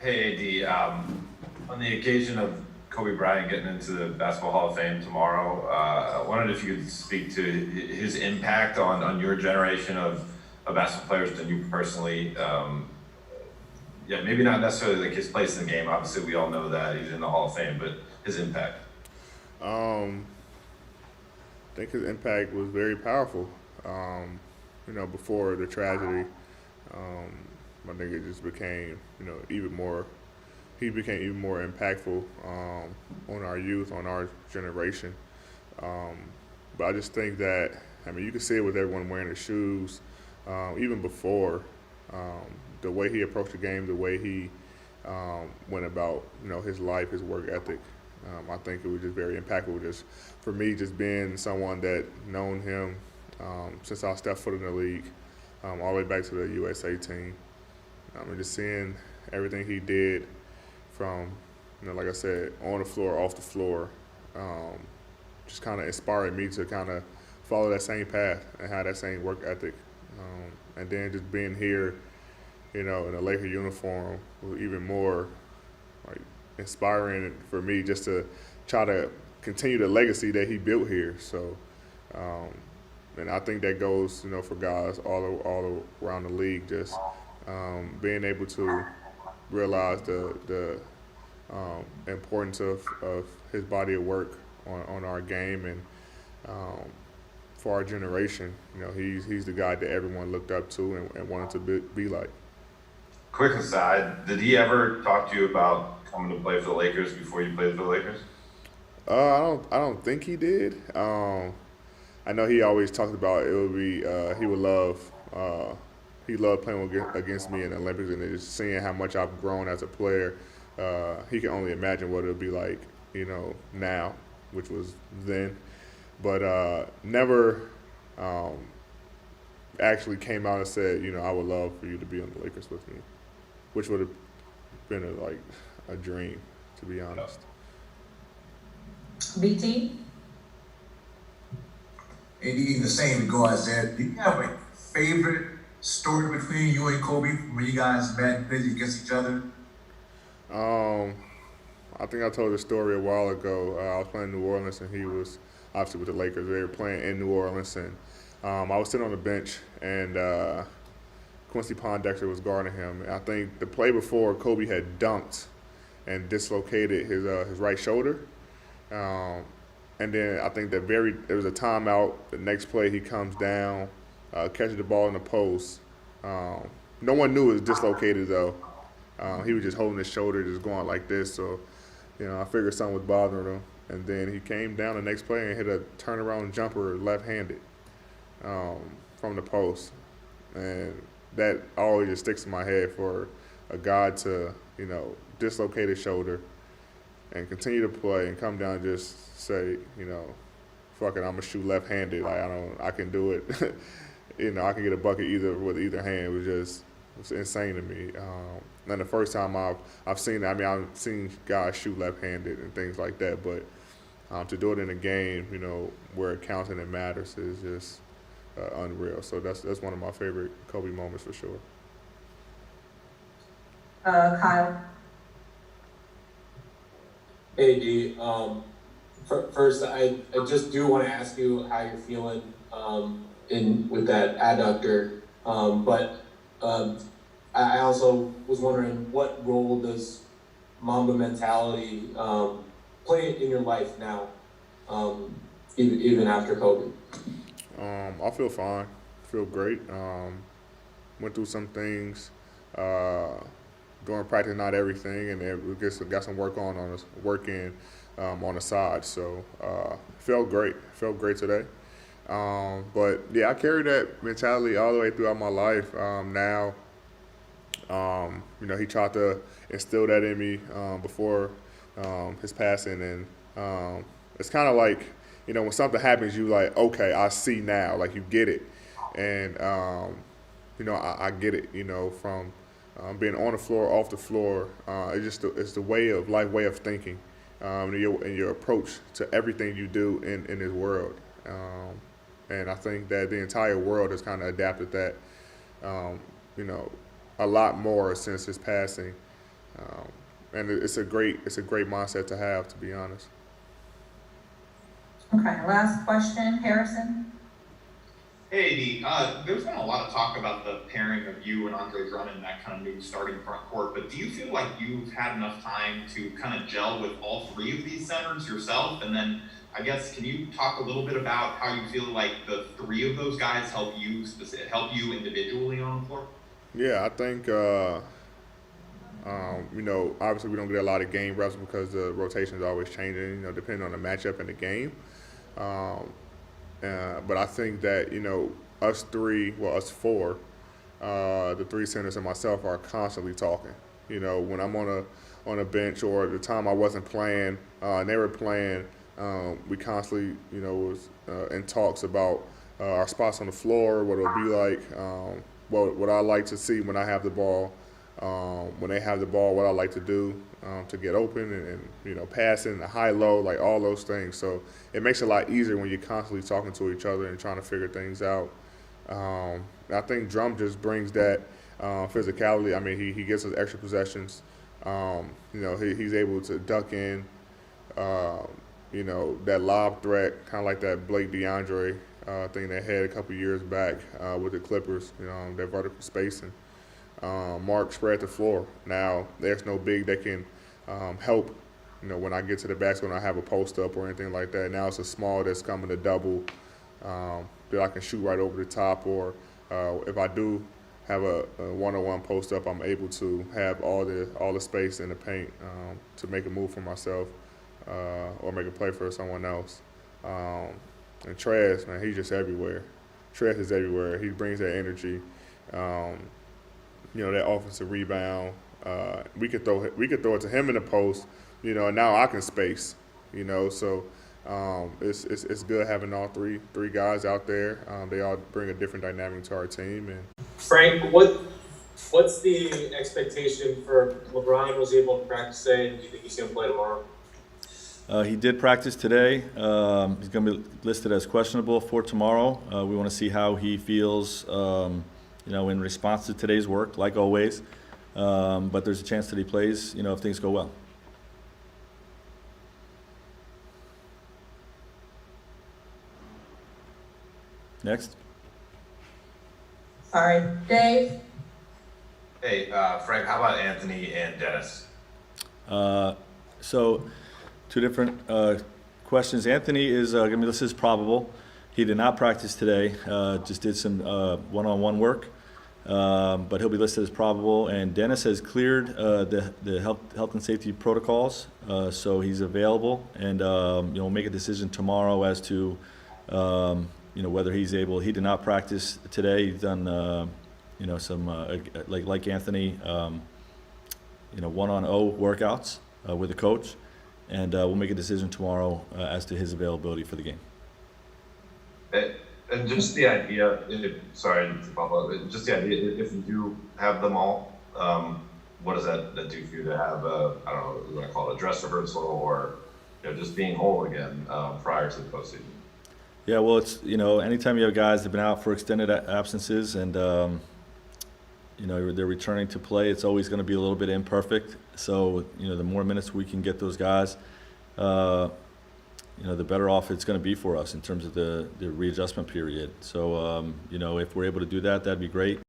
Hey, AD, on the occasion of Kobe Bryant getting into the Basketball Hall of Fame tomorrow, I wondered if you could speak to his impact on your generation of basketball players and you personally. Yeah, maybe not necessarily like his place in the game. Obviously, we all know that he's in the Hall of Fame, but his impact. Um, I think his impact was very powerful. Before the tragedy, um, I think it just became, even more. He became even more impactful on our youth, on our generation. Um, but I just think that, you can see it with everyone wearing his shoes, even before um, the way he approached the game, the way he went about, his life, his work ethic. I think it was just very impactful. Just for me, just being someone that known him since I stepped foot in the league, all the way back to the USA team. And just seeing everything he did from, like I said, on the floor, off the floor, um, just kind of inspired me to kind of follow that same path and have that same work ethic. And then just being here, in a Laker uniform was even more like inspiring for me just to try to continue the legacy that he built here. So, um, and I think that goes, for guys all around the league, just being able to realize the importance of his body of work on our game and um, for our generation. He's the guy that everyone looked up to and wanted to be like. Quick aside, did he ever talk to you about coming to play for the Lakers before you played for the Lakers? I don't think he did. I know he always talked about it would be he would love he loved playing against me in the Olympics and just seeing how much I've grown as a player. He can only imagine what it would be like, now, which was then, but never um, actually came out and said, I would love for you to be on the Lakers with me, which would have been a dream, to be No. honest. BT? And in the same regards, there, do you have a favorite story between you and Kobe when you guys met and played against each other? Um, I think I told the story a while ago. I was playing in New Orleans, and he was obviously with the Lakers. They were playing in New Orleans, and I was sitting on the bench, and Quincy Pondexter was guarding him. And I think the play before, Kobe had dunked and dislocated his right shoulder. Um, and then I think there was a timeout. The next play, he comes down, catches the ball in the post. Um, no one knew it was dislocated though. He was just holding his shoulder, just going like this. So, I figured something was bothering him. And then he came down the next play and hit a turnaround jumper left-handed um, from the post. And that always just sticks in my head for a guy to, dislocate his shoulder and continue to play and come down and just say, fuck it, I'm gonna shoot left-handed. Like I can do it. I can get a bucket with either hand. It's insane to me. And the first time I've seen it, I've seen guys shoot left-handed and things like that, but to do it in a game, where it counts and it matters is just unreal. So that's one of my favorite Kobe moments for sure. Kyle? Hey D, first I just do want to ask you how you're feeling in with that adductor, but I also was wondering what role does Mamba mentality play in your life now, even after COVID? I feel fine, feel great. Went through some things during practice, not everything, and then we got some working on the side. So felt great today. But yeah, I carry that mentality all the way throughout my life. Now, he tried to instill that in me before his passing, and it's kind of like, when something happens, you like, okay, I see now, like you get it, and I get it, from being on the floor, off the floor. It's the way of life, way of thinking, and your approach to everything you do in this world. And I think that the entire world has kind of adapted that, a lot more since his passing. And it's a great mindset to have, to be honest. Okay, last question, Harrison. Hey, Eddie, there's been a lot of talk about the pairing of you and Andre Drummond, that kind of new starting front court, but do you feel like you've had enough time to kind of gel with all three of these centers yourself? And then, I guess, can you talk a little bit about how you feel like the three of those guys help you individually on the floor? Yeah, I think, obviously we don't get a lot of game reps because the rotation is always changing, depending on the matchup and the game. But I think that, us four, the three centers and myself are constantly talking. When I'm on a bench or the time I wasn't playing and they were playing, we constantly, was in talks about our spots on the floor, what it'll be like, what I like to see when I have the ball, when they have the ball, what I like to do to get open and passing, the high-low, like all those things. So it makes it a lot easier when you're constantly talking to each other and trying to figure things out. I think Drum just brings that physicality. I mean, he gets us extra possessions. He's able to duck in, that lob threat, kind of like that Blake DeAndre thing they had a couple years back with the Clippers, their vertical spacing. Mark spread the floor. Now, there's no big that can help, when I get to the basket when I have a post up or anything like that. Now it's a small that's coming to double that I can shoot right over the top, or if I do have a one-on-one post up, I'm able to have all the space in the paint to make a move for myself or make a play for someone else. And Trez, man, he's just everywhere. Trez is everywhere. He brings that energy. That offensive rebound. We could throw it to him in the post, and now I can space, so it's good having all three guys out there. They all bring a different dynamic to our team. And Frank, what's the expectation for LeBron? Was able to practice today? Do you think he's going to play tomorrow? He did practice today. He's going to be listed as questionable for tomorrow. We want to see how he feels, in response to today's work, like always. But there's a chance that he plays, if things go well. Next. Sorry, Dave. Hey, Frank, how about Anthony and Dennis? So, two different questions. Anthony is going to be listed as probable. He did not practice today, just did some one-on-one work, but he'll be listed as probable. And Dennis has cleared the health and safety protocols, so he's available. And we'll make a decision tomorrow as to whether he's able. He did not practice today. He's done some like Anthony, one-on-0 workouts with the coach, and we'll make a decision tomorrow as to his availability for the game. And just the idea, just the idea, if you do have them all, what does that do for you to have I don't know, what you want to call it, a dress rehearsal, or just being whole again prior to the postseason? Yeah, well, it's anytime you have guys that have been out for extended absences and they're returning to play, it's always going to be a little bit imperfect. So the more minutes we can get those guys, the better off it's going to be for us in terms of the readjustment period. So if we're able to do that, that'd be great.